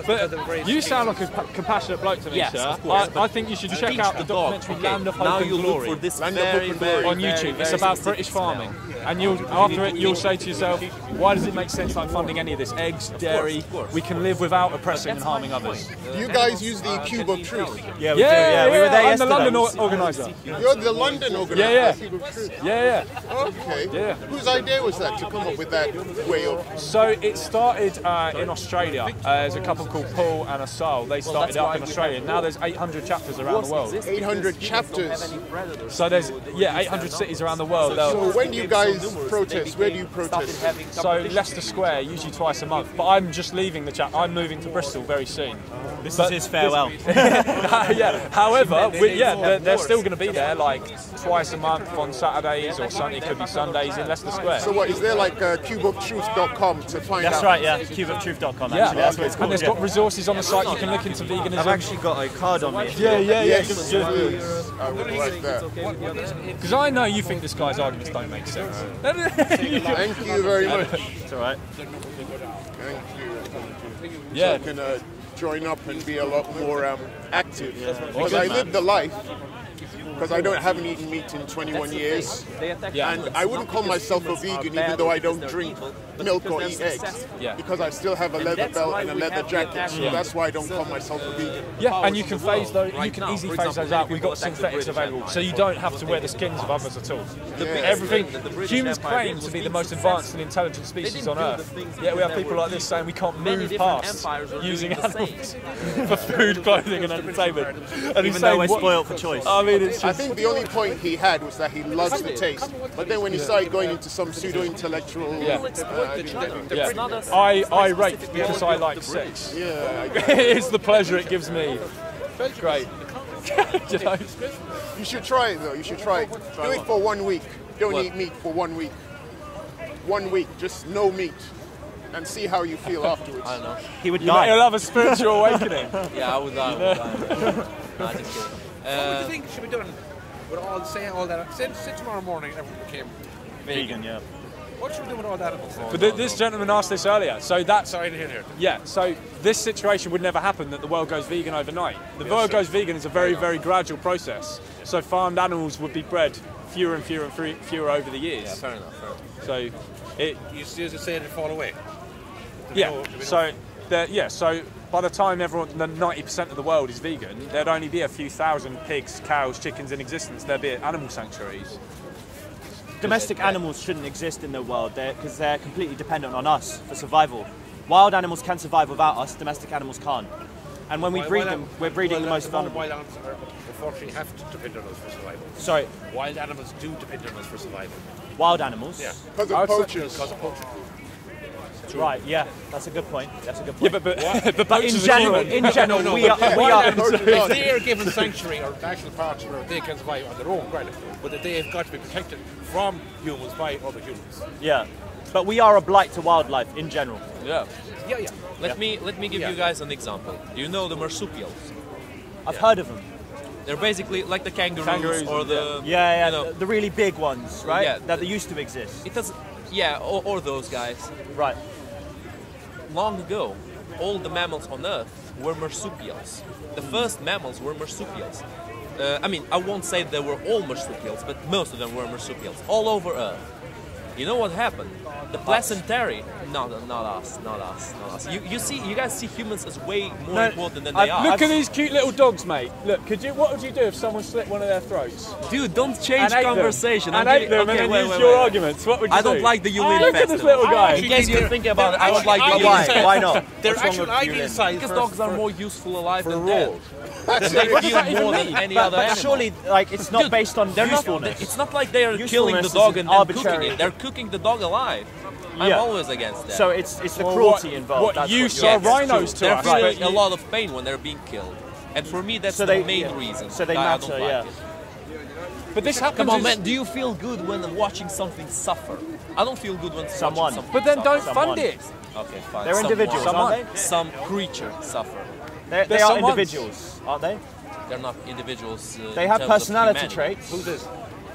S1: But you sound like a compassionate bloke to me, sir. I think you should check out the documentary Land of Hope and Glory on YouTube. It's about British farming. And after it, you'll say to yourself, why does it make sense like funding any of this? Eggs, dairy, we can live without oppressing and harming others.
S8: You guys use the Cube of Truth.
S10: Yeah, we do. Yeah, we were there
S1: I'm the
S10: yesterday.
S1: London organizer.
S8: You're the London organizer.
S1: Yeah.
S8: Cube of Truth.
S1: Yeah.
S8: Okay.
S1: Yeah.
S8: Whose idea was that to come up with that way of?
S1: So it started in Australia. There's a couple called Paul and Asal. They started up in Australia. Now there's 800 chapters around the world.
S8: 800 chapters.
S1: So there's 800 cities around the world.
S8: So when do you guys protest? Where do you protest?
S1: So Leicester Square, usually twice a month. But I'm just leaving the chapter. I'm moving to Bristol very soon.
S10: This is his farewell.
S1: Yeah. However, they're still going to be there like twice a month on Saturdays or Sunday. It could be Sundays in Leicester Square.
S8: So what is there like cubeoftruth.com to find out?
S10: That's right. Yeah, cubeoftruth.com.
S1: Yeah,
S10: Actually, that's what it's called.
S1: and there's got resources on the site. You can look into veganism.
S10: I've actually got a card on me.
S1: Yeah.
S8: Yes, please. I would like that.
S1: Because I know you think this guy's arguments don't make sense.
S8: Thank you very much.
S10: It's all right.
S8: Thank you.
S1: Yeah.
S8: So I can join up and be a lot more active. Because I live the life. Because I haven't eaten meat in 21 years, and I wouldn't call myself a vegan even though I don't drink milk or eat eggs, because I still have a leather belt and a leather jacket, so that's why I don't call myself a vegan.
S1: Yeah, and you can phase those. You can easily phase those out. We've got synthetics available, so you don't have to wear the skins of others at all. Everything. Humans claim to be the most advanced and intelligent species on Earth. Yet we have people like this saying we can't move past using animals for food, clothing, and entertainment. And
S10: Even though we're spoiled for choice.
S1: I mean, it's
S8: I think the only point he had was that he loves the taste, but then when he started going into some pseudo-intellectual,
S1: I rape because I like sex. It's the pleasure it gives me. Great. You know?
S8: You should try it though. You should try it. Do it for 1 week. Don't eat meat for 1 week. 1 week, just no meat, and see how you feel afterwards.
S6: I don't know.
S10: He would die.
S1: You'll have a spiritual awakening.
S6: Yeah, I would die. Nah, just kidding.
S9: What do you think should be done with all that? Say tomorrow morning everyone became
S10: Vegan, yeah.
S9: What should we do with all that?
S1: But this gentleman asked this earlier, so that's...
S9: Sorry to hear it.
S1: Yeah, so this situation would never happen that the world goes vegan overnight. The world goes vegan is a very, very gradual process. So farmed animals would be bred fewer and fewer over the years.
S6: Yeah, fair enough.
S1: So
S9: You still say it'd fall away?
S1: So by the time the 90% of the world is vegan, there'd only be a few thousand pigs, cows, chickens in existence. There'd be animal sanctuaries.
S10: Domestic animals shouldn't exist in the world because they're completely dependent on us for survival. Wild animals can survive without us, domestic animals can't. And when we breed them, we're breeding the most vulnerable.
S9: Wild animals unfortunately have to depend on us for survival.
S10: Sorry?
S9: Wild animals do depend on us for survival.
S10: Wild animals?
S9: Yeah.
S8: Because of poachers.
S9: Because of poachers.
S10: Right, yeah, that's a good point. That's a good point.
S1: Yeah, but
S10: in general, we are.
S9: If they are given sanctuary or national parks where they can survive on their own, granted, but that they have got to be protected from humans by other humans.
S10: Yeah, but we are a blight to wildlife in general.
S1: Yeah.
S6: Let me give you guys an example. Do you know the marsupials?
S10: I've heard of them.
S6: They're basically like the kangaroos or the
S10: the really big ones, right?
S6: Yeah,
S10: that they used to exist.
S6: It does, or those guys.
S10: Right.
S6: Long ago, all the mammals on Earth were marsupials. The first mammals were marsupials. I mean, I won't say they were all marsupials, but most of them were marsupials, all over Earth. You know what happened? The placentary, not us. You guys see humans as way more important than they are.
S1: Look at these cute little dogs, mate. Look, what would you do if someone slit one of their throats?
S6: Dude, don't change conversation.
S1: And ate them and then use your arguments. What would you do?
S6: I don't like the Yulin
S1: Look at this little guy.
S6: In case you're thinking about it, I don't like the Yulin.
S10: Why not?
S9: They're actually ideal size
S6: because dogs are more useful alive than
S1: raw.
S6: dead. They feel more than any other animal.
S10: Surely, it's not based on usefulness.
S6: It's not like they are killing the dog and then cooking it. They're cooking the dog alive. I'm always against that.
S10: So it's the cruelty involved.
S1: What use are rhinos to us?
S6: They're feeling a lot of pain when they're being killed. And for me, that's the main reason.
S10: So they matter,
S6: it.
S1: But this happens.
S6: Come on, man. Do you feel good when watching something suffer? I don't feel good when watching something
S1: But then don't
S6: suffer.
S1: fund it.
S6: Okay, fine.
S10: They're individuals, aren't they?
S6: Some creature suffer.
S10: They are individuals, aren't they?
S6: They're not individuals.
S10: They have personality traits.
S1: Who's this?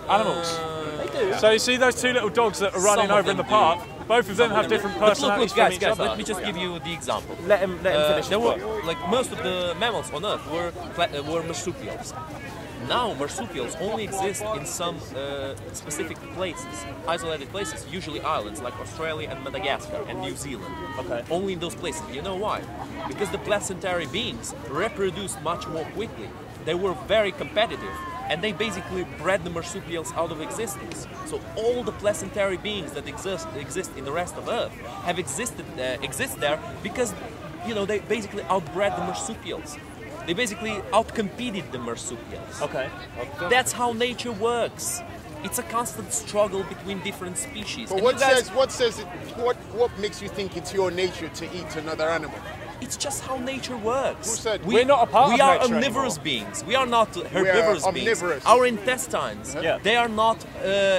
S1: Animals.
S10: They do.
S1: So you see those two little dogs that are running over in the park? Both of them have different personalities from each other.
S6: Let me just give you the example.
S10: Let him finish.
S6: There were, like most of the mammals on Earth were marsupials. Now marsupials only exist in some specific places, isolated places, usually islands like Australia and Madagascar and New Zealand.
S10: Okay.
S6: Only in those places. You know why? Because the placentary beings reproduced much more quickly. They were very competitive, and they basically bred the marsupials out of existence. So all the placentary beings that exist in the rest of Earth have exist there because, you know, they basically outbred the marsupials. They basically outcompeted the marsupials.
S10: Okay.
S6: That's how nature works. It's a constant struggle between different species.
S8: But what makes you think it's your nature to eat another animal?
S6: It's just how nature works.
S8: Who said?
S1: We're not a part of
S6: We are
S1: nature
S6: omnivorous
S1: anymore.
S6: beings. We are not herbivorous beings.
S8: omnivorous.
S6: Our intestines,
S10: Yeah.
S6: they are not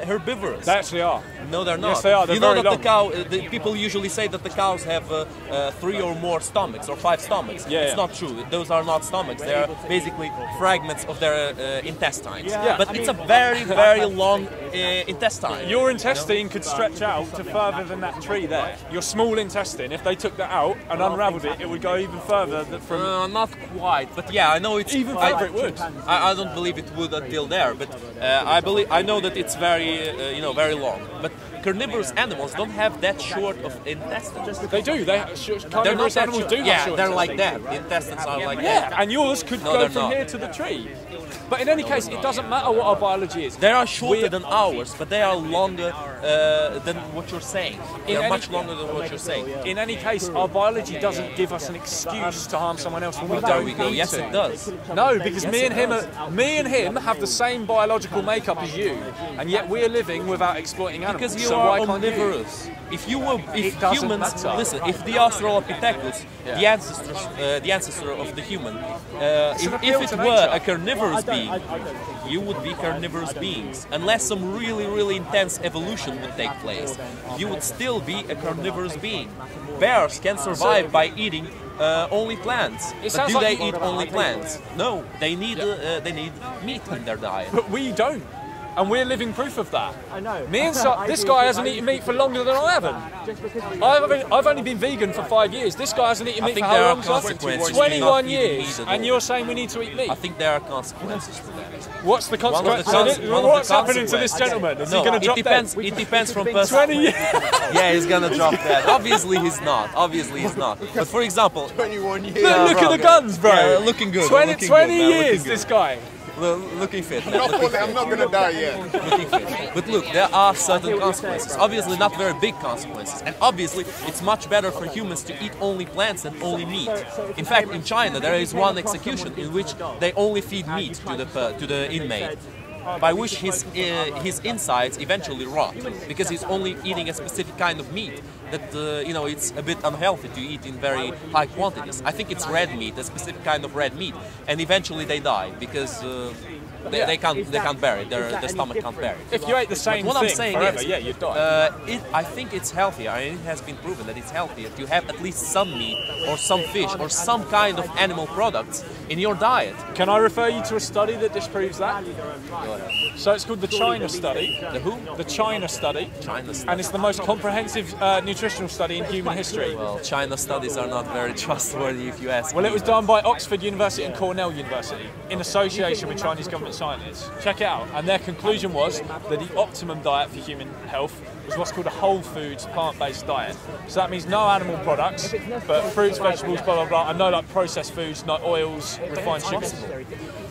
S6: herbivorous.
S1: They actually are.
S6: No, they're not.
S1: Yes, they are. They're
S6: You know
S1: very
S6: that
S1: long.
S6: the cow. People usually say that the cows have 3 or more stomachs or 5 stomachs.
S1: Yeah,
S6: it's
S1: yeah.
S6: not true. Those are not stomachs. They are basically fragments of their intestines.
S10: Yeah.
S6: But it's a very, very long intestine.
S1: Your intestine could stretch out to further than that tree there. Your small intestine, if they took that out and unravelled it, it would go even further from...
S6: Not quite, but yeah, I know it's
S1: Even further it would.
S6: I don't believe it would until there, but I know that it's very very long. But carnivorous animals don't have that short of intestines.
S1: They do.
S6: They're
S1: Carnivorous
S6: that
S1: animals
S6: short.
S1: do have
S6: Yeah,
S1: short
S6: they're like
S1: intestines.
S6: that. The intestines are like
S1: Yeah,
S6: that.
S1: and yours could
S6: No,
S1: go
S6: they're
S1: from
S6: not.
S1: here to the tree. But in any case, it doesn't matter what our biology is.
S6: They are shorter than ours, but they are longer than what you're saying. They're much longer than what you're saying.
S1: In any case, our biology doesn't give us an excuse to harm someone else when we
S6: There
S1: don't
S6: we go.
S1: need
S6: Yes,
S1: to.
S6: it does.
S1: No, because me and him have the same biological makeup as you, and yet we're living without exploiting animals.
S6: Because you
S1: so
S6: are
S1: why can't you?
S6: omnivorous. If
S1: doesn't
S6: humans
S1: matter.
S6: listen, if the Australopithecus, the ancestor of the human, if
S1: appeal
S6: it
S1: to
S6: were
S1: nature.
S6: a carnivorous being, you would be carnivorous beings. Unless some really, really intense evolution would take place, you would still be a carnivorous being. Bears can survive by eating only plants. But
S1: sounds
S6: do
S1: like-
S6: they eat only plants? No, they need meat in their diet.
S1: But we don't. And we're living proof of that.
S10: I know.
S1: Me and this guy hasn't eaten meat for longer than I haven't. I've only been vegan for 5 years. This guy hasn't eaten
S6: I
S1: meat
S6: think
S1: for
S6: there
S1: how
S6: are
S1: long? sir?
S6: consequences to
S1: 21
S6: not eating
S1: years.
S6: meat at
S1: And
S6: all.
S1: you're saying we need to eat meat.
S6: I think there are consequences to that.
S1: What's the consequence?
S6: one of the
S1: What's happening to this
S6: consequences-
S1: gentleman? Is
S6: No,
S1: he going to drop
S6: it depends.
S1: dead?
S6: It depends from person.
S1: 20 years.
S6: Yeah, he's gonna drop that. Obviously, he's not. Obviously, he's not. But for example,
S8: 21 years.
S1: Look at the guns, bro.
S6: Yeah, looking good.
S1: 20
S6: looking
S1: 20
S6: good, man,
S1: years,
S6: looking good.
S1: this guy.
S6: Looking fit.
S8: I'm
S6: man,
S8: not,
S6: looking
S8: I'm not going to die yet.
S6: looking fit. But look, there are certain consequences. Obviously, not very big consequences. And obviously, it's much better for humans to eat only plants than only meat. In fact, in China, there is one execution in which they only feed meat to the inmate, by which his insides eventually rot because he's only eating a specific kind of meat that it's a bit unhealthy to eat in very high quantities. I think it's red meat, a specific kind of red meat, and eventually they die because they can't bear it. Their stomach can't bear it.
S1: If you ate the same
S6: What
S1: thing
S6: I'm saying
S1: forever,
S6: is,
S1: yeah, you'd die.
S6: I think it's healthier. I mean, it has been proven that it's healthier to have at least some meat or some fish or some kind of animal products in your diet.
S1: Can I refer you to a study that disproves that? So it's called the China study.
S6: The who?
S1: The China study.
S6: China study.
S1: And it's the most comprehensive nutritional study in human history.
S6: Well, China studies are not very trustworthy if you ask
S1: Well,
S6: me.
S1: it was done by Oxford University and Cornell University in association with Chinese government scientists. Check it out. And their conclusion was that the optimum diet for human health was what's called a whole foods, plant-based diet. So that means no animal products, but fruits, vegetables, blah, blah, blah, and no like processed foods, no oils, refined sugars.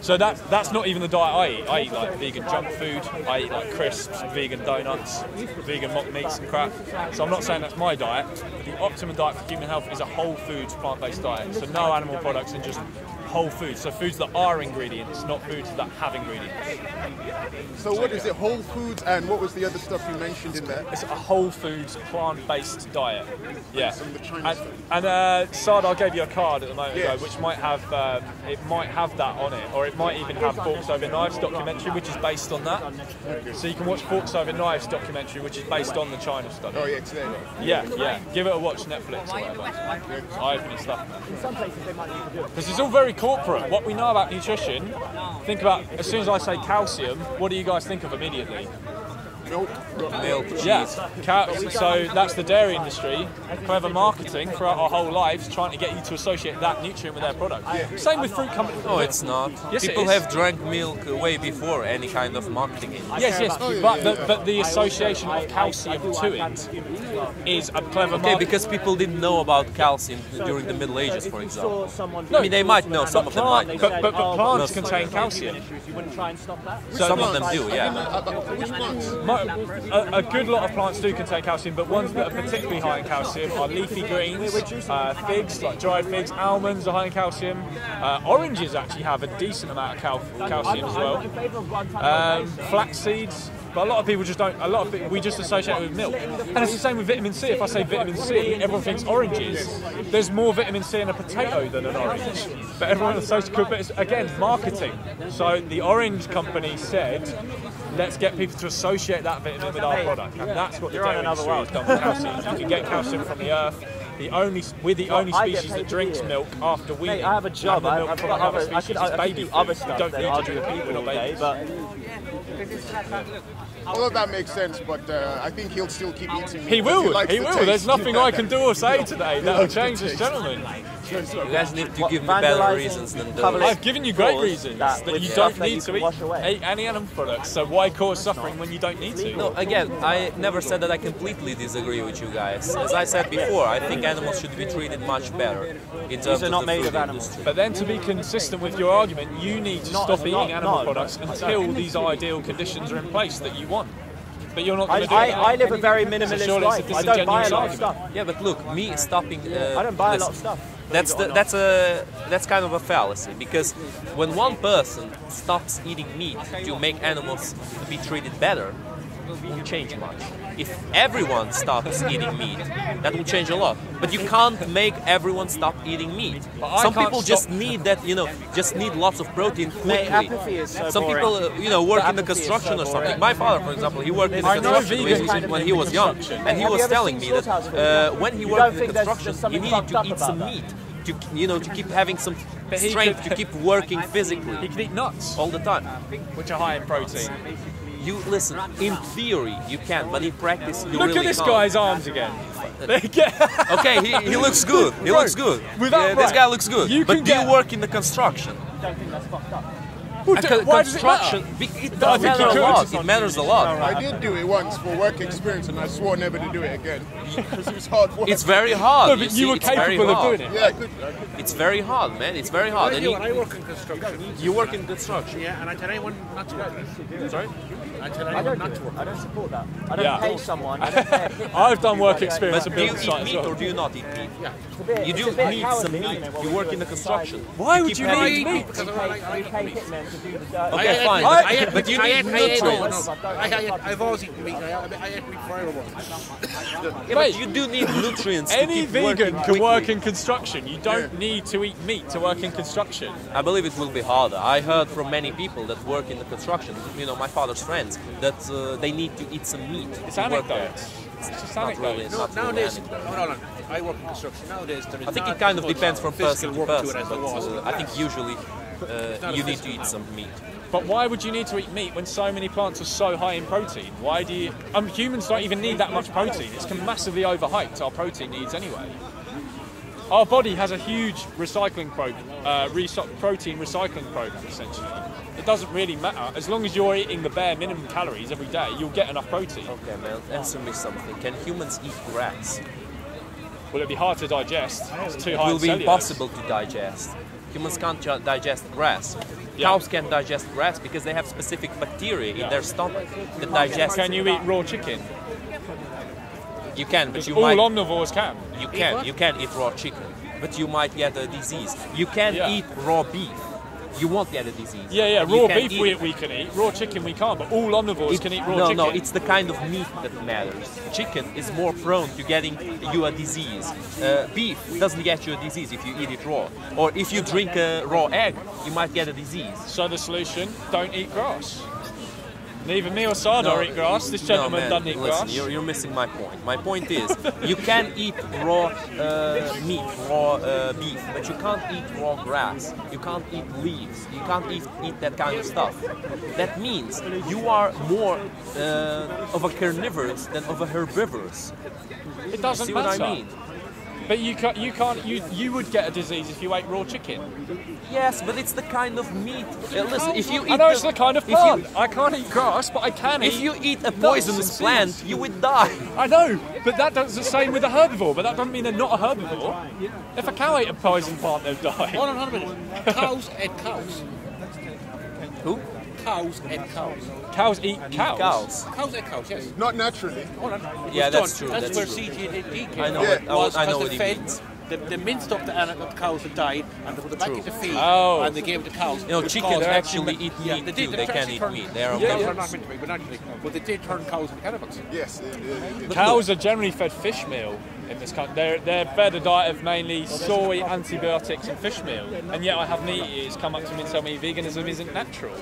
S1: So that's not even the diet I eat. I eat like vegan junk food, I eat like crisps, vegan donuts, vegan mock meats and crap. So I'm not saying that's my diet, but the optimum diet for human health is a whole foods, plant-based diet. So no animal products and just whole foods. So foods that are ingredients, not foods that have ingredients.
S8: So what is it, whole foods, and what was the other stuff you mentioned in there?
S1: It's a whole foods, plant-based diet. Yeah.
S8: From the China stuff.
S1: And Sardar gave you a card at the moment
S8: Yes.
S1: ago, which might have that on it, or it might even have Forks Over Knives documentary, which is based on that. So you can watch Forks Over Knives documentary, which is based on the China study.
S8: Oh yeah, it's there.
S1: Yeah. Give it a watch, Netflix or whatever. Eye-opening stuff. Because it's all very corporate. What we know about nutrition, think about, as soon as I say calcium, what do you guys think of immediately?
S8: Milk.
S6: Milk,
S1: Yeah,
S6: cheese.
S1: so that's the dairy industry. Clever marketing throughout our whole lives, trying to get you to associate that nutrient with their product. Same with fruit companies.
S6: No, it's not.
S1: Yes, it
S6: People
S1: is.
S6: have drank milk way before any kind of marketing.
S1: Yes, but the association of calcium to it is a clever
S6: Okay,
S1: marketing.
S6: because people didn't know about calcium during the Middle Ages, for example. I mean, they might know, some of them might.
S1: But plants contain calcium.
S10: You wouldn't try and stop that?
S6: Some of them do, yeah.
S8: Which plants?
S1: A good lot of plants do contain calcium, but ones that are particularly high in calcium are leafy greens, figs, like dried figs, almonds are high in calcium. Oranges actually have a decent amount of calcium as well. Flax seeds. But a lot of people just don't. A lot of people, we just associate it with milk, and it's the same with vitamin C. If I say vitamin C, everyone thinks oranges. There's more vitamin C in a potato than an orange, but everyone associates. But it's, again, marketing. So the orange company said, let's get people to associate that vitamin with our product, and that's what the dairy industry has done with calcium. You can get calcium from the earth. We're the only species that drinks milk after weaning.
S10: I have a job.
S1: And the milk
S10: I've
S1: from
S10: got
S1: another
S10: other.
S1: species
S10: I
S1: is
S10: could
S1: baby
S10: do
S1: food.
S10: other
S1: You
S10: stuff.
S1: don't
S10: Then
S1: need to
S10: argue
S1: drink
S10: with
S1: milk
S10: people
S1: when
S10: all
S1: you're
S10: day,
S1: baby.
S10: but.
S8: All of that makes sense, but I think he'll still keep eating meat.
S1: He will.
S8: likes
S1: He
S8: the
S1: will.
S8: taste.
S1: There's nothing I can do or say today that will change this gentleman.
S6: You guys need to give me better reasons than those.
S1: I've given you great reasons that you don't need to
S10: away.
S1: eat any animal products. So why cause suffering when you don't need to?
S6: No, again, I never said that I completely disagree with you guys. As I said before, I think animals should be treated much better in terms of
S10: not
S6: the
S10: made
S6: food
S10: of animals.
S6: industry.
S1: But then to be consistent with your argument, you need to stop eating animal products until these ideal conditions are in place that you want. But you're not going to do that.
S10: I live a very
S1: So
S10: minimalist
S1: surely it's a
S10: life. I don't buy a
S1: disingenuous
S10: lot of
S1: argument.
S10: stuff.
S6: Yeah, but look, me stopping.
S10: I don't buy a lot of stuff.
S6: That's kind of a fallacy, because when one person stops eating meat to make animals to be treated better, it won't change much. If everyone stops eating meat, that will change a lot. But you can't make everyone stop eating meat. Some people just need that, just need lots of protein quickly.
S10: Apathy is so
S6: Some
S10: boring.
S6: people, work in the construction or something. My father, for example, he worked in the construction when he was young, and he was telling me that when he worked in the construction, he needed to eat some meat. To keep having some strength, to keep working physically.
S1: He can eat nuts
S6: all the time,
S1: which are high in protein.
S6: You listen. In theory, you can, but in practice, you
S1: Look
S6: really
S1: at this
S6: can't.
S1: guy's arms again.
S6: Okay, he looks good. He looks good. This guy looks good. But do you work in the construction?
S10: I don't think that's fucked up.
S1: Why does it matter?
S6: It does matter a lot. It matters a lot.
S8: I did do it once for work experience, and I swore never to do it again because it was hard work.
S6: It's very hard.
S1: No, but you were capable of doing it.
S8: Yeah, I could.
S6: It's very hard, man. It's very hard.
S9: I work in construction.
S6: You work in construction.
S9: Yeah, and I tell anyone not to work.
S6: Sorry?
S9: I tell anyone not to work.
S10: I don't support that. I don't pay someone. I don't pay
S1: I've done work experience
S6: But
S1: at
S6: do you
S1: building
S6: eat
S1: sites as
S6: meat
S1: well.
S6: or do you not eat meat?
S9: Yeah.
S6: You do need some meat. You work in the construction.
S1: Why would you
S6: having
S1: need meat?
S9: Because I
S10: pay hitmen to do the dirt.
S6: Okay, fine. But you need nutrients.
S9: I've always eaten meat. I ate meat forever.
S6: Yeah, but you do need nutrients to
S1: Any
S6: keep
S1: vegan
S6: working
S1: can
S6: quickly.
S1: work in construction. You don't need to eat meat to work in construction.
S6: I believe it will be harder. I heard from many people that work in the construction, my father's friends, that they need to eat some meat.
S1: It's
S6: to work there.
S1: anecdotes. It's just
S6: Not really,
S1: anecdotes.
S6: it's not really
S9: Nowadays,
S6: anecdote.
S9: I work in construction. Nowadays, there is
S6: I think
S9: not
S6: it kind
S9: as
S6: of
S9: much
S6: depends from person
S9: physical
S6: to
S9: work
S6: person,
S9: it as there was in the
S6: but I think
S9: past.
S6: usually you need to eat some meat.
S1: But why would you need to eat meat when so many plants are so high in protein? Why do you... humans don't even need that much protein. It's massively overhyped, our protein needs anyway. Our body has a huge recycling program, protein recycling program, essentially. It doesn't really matter. As long as you're eating the bare minimum calories every day, you'll get enough protein.
S6: Okay, man, answer me something. Can humans eat grass?
S1: Will it be hard to digest? It's too
S6: It
S1: high
S6: will
S1: in
S6: be
S1: cellulose.
S6: impossible to digest. Humans can't digest grass. Cows can digest grass because they have specific bacteria in their stomach that digest.
S1: Can you eat raw chicken?
S6: You can, but you
S1: All
S6: might.
S1: omnivores can.
S6: You can eat raw chicken, but you might get a disease. You can eat raw beef. You won't get a disease.
S1: Yeah,
S6: You
S1: raw
S6: can
S1: beef
S6: eat-
S1: we can eat. Raw chicken we can't, but all omnivores can eat raw chicken.
S6: No, it's the kind of meat that matters. Chicken is more prone to getting you a disease. Beef doesn't get you a disease if you eat it raw. Or if you drink a raw egg, you might get a disease.
S1: So the solution, don't eat grass. Neither me or Sardar eat grass. This gentleman doesn't eat
S6: listen,
S1: grass.
S6: You're missing my point. My point is, you can eat raw meat, raw beef, but you can't eat raw grass. You can't eat leaves. You can't eat that kind of stuff. That means you are more of a carnivorous than of a herbivorous.
S1: It doesn't
S6: See
S1: matter.
S6: what I mean?
S1: But you would get a disease if you ate raw chicken.
S6: Yes, but it's the kind of meat. Listen, if you eat
S1: I know it's the kind of plant. I can't eat grass, but I can eat.
S6: If you eat a poisonous plant, you would die.
S1: I know, but that does the same with a herbivore. But that doesn't mean they're not a herbivore. If a cow ate a poison plant, they'd die.
S9: Hold on a minute. Cows eat cows.
S6: Who?
S9: Cows eat cows.
S1: Cows eat cows.
S9: Cows eat cows, yes.
S8: Not naturally.
S6: Yeah, that's true.
S9: That's where
S6: true.
S9: CGD came
S6: I know.
S9: from.
S6: I know what
S9: they
S6: he
S9: fed,
S6: means.
S9: They minced up the cows that died and they put them back into feed and they gave it to cows.
S6: You know, chickens actually eat meat
S9: they
S6: too. They can eat meat. They are
S9: cows are not meant to be, but naturally. But they did turn cows into cannibals.
S8: Yes.
S1: Cows are generally fed fish meal in this country. They're fed a diet of mainly soy, antibiotics, and fish meal. And yet I have meat eaters come up to me and tell me veganism isn't natural.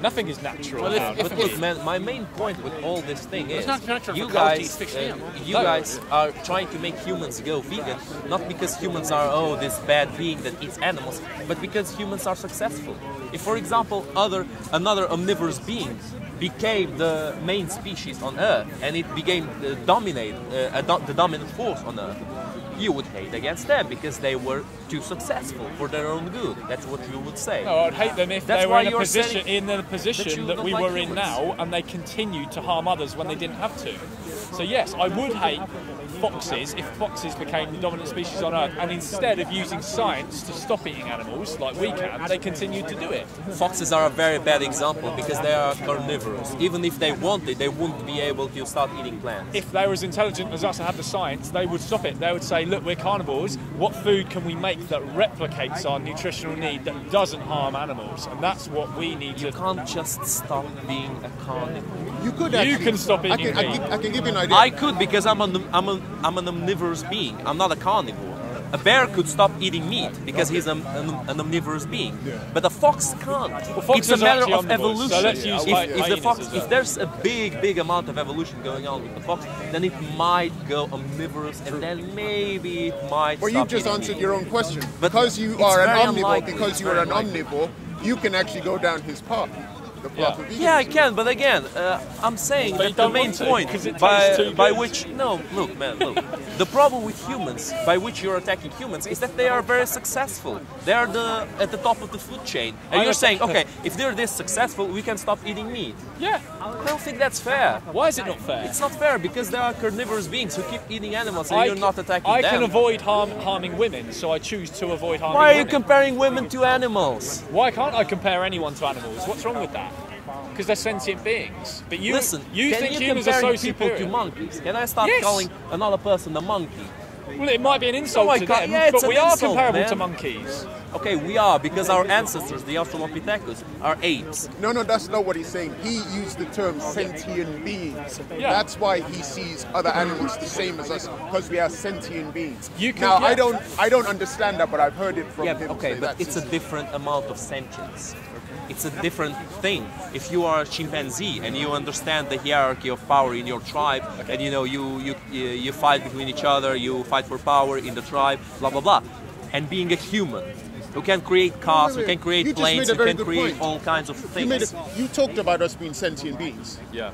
S1: Nothing is natural.
S9: Well,
S6: but look, man, my main point with all this thing is, you guys are trying to make humans go vegan, not because humans are this bad being that eats animals, but because humans are successful. If, for example, another omnivorous being became the main species on Earth and it became the dominant force on Earth, you would hate against them because they were too successful for their own good. That's what you would say.
S1: No, I'd hate them if they were in the position that we were in now and they continued to harm others when they didn't have to. So yes, I would hate foxes if foxes became the dominant species on Earth and instead of using science to stop eating animals like we can, they continued to do it.
S6: Foxes are a very bad example because they are carnivorous. Even if they wanted, they wouldn't be able to start eating plants.
S1: If they were as intelligent as us and had the science, they would stop it. They would say, look, we're carnivores, what food can we make that replicates our nutritional need that doesn't harm animals? And that's what we need to...
S6: You can't just stop being a carnivore.
S8: You could
S1: You can stop eating meat.
S8: I can give you an idea.
S6: I could because I'm an omnivorous being. I'm not a carnivore. A bear could stop eating meat because he's an omnivorous being, but a fox can't.
S1: Well,
S6: it's a matter of evolution.
S1: So let's use
S6: if there's a big amount of evolution going on with the fox, then it might go omnivorous, and then maybe it might.
S8: Well, you just answered your own question. Because you are an omnivore, you can actually go down his path.
S6: Yeah, I can, but again, I'm saying that the main point by which look, the problem with humans, by which you're attacking humans, is that they are very successful. They are at the top of the food chain, and you're saying, okay, if they're this successful, we can stop eating meat.
S1: Yeah,
S6: I don't think that's fair.
S1: Why is it not fair?
S6: It's not fair because there are carnivorous beings who keep eating animals, and you're not attacking them.
S1: I can avoid harming women, so I choose to avoid harming women.
S6: Why are you comparing women to animals?
S1: Why can't I compare anyone to animals? What's wrong with that? Because they're sentient beings. But you think humans are so superior
S6: to monkeys? Can I start calling another person a monkey?
S1: Well, it might be an insult to them, but we are comparable to monkeys.
S6: Okay, we are, because our ancestors, the Australopithecus, are apes.
S8: No, that's not what he's saying. He used the term sentient beings.
S1: Yeah.
S8: That's why he sees other animals the same as us, because we are sentient beings. I don't understand that, but I've heard it from him.
S6: Okay, but it's a different amount of sentience. It's a different thing. If you are a chimpanzee and you understand the hierarchy of power in your tribe, and you fight between each other, you fight for power in the tribe, blah blah blah, and being a human who can create cars, who can create planes, who can create all kinds of things.
S8: You talked about us being sentient beings.
S1: Yeah.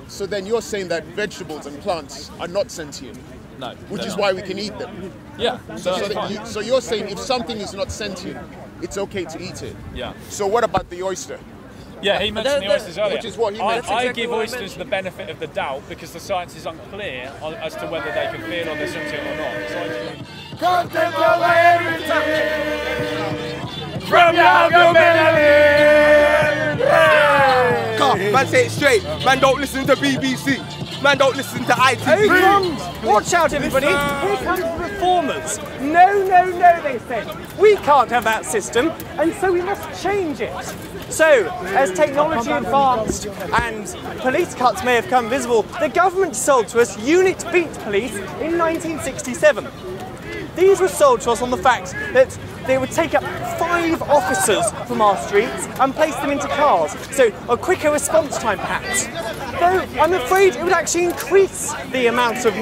S8: So then you're saying that vegetables and plants are not sentient.
S1: No.
S8: Which is why we can eat them.
S1: Yeah.
S8: So you're saying if something is not sentient, it's okay to eat it.
S1: Yeah.
S8: So what about the oyster?
S1: Yeah, he mentioned the oysters earlier.
S8: Which is what he meant.
S1: I give oysters the benefit of the doubt because the science is unclear as to whether they can feel or they're sentient or not. So
S11: content over everything from your humanity.
S12: Man, say it straight. Man, don't listen to BBC. Man, don't listen to ITV.
S13: Here comes, watch out everybody, here comes the reformers. No, they say. We can't have that system, and so we must change it. So, as technology advanced and police cuts may have come visible, the government sold to us unit beat police in 1967. These were sold to us on the fact that they would take up 5 officers from our streets and place them into cars. So a quicker response time perhaps. Though I'm afraid it would actually increase the amount of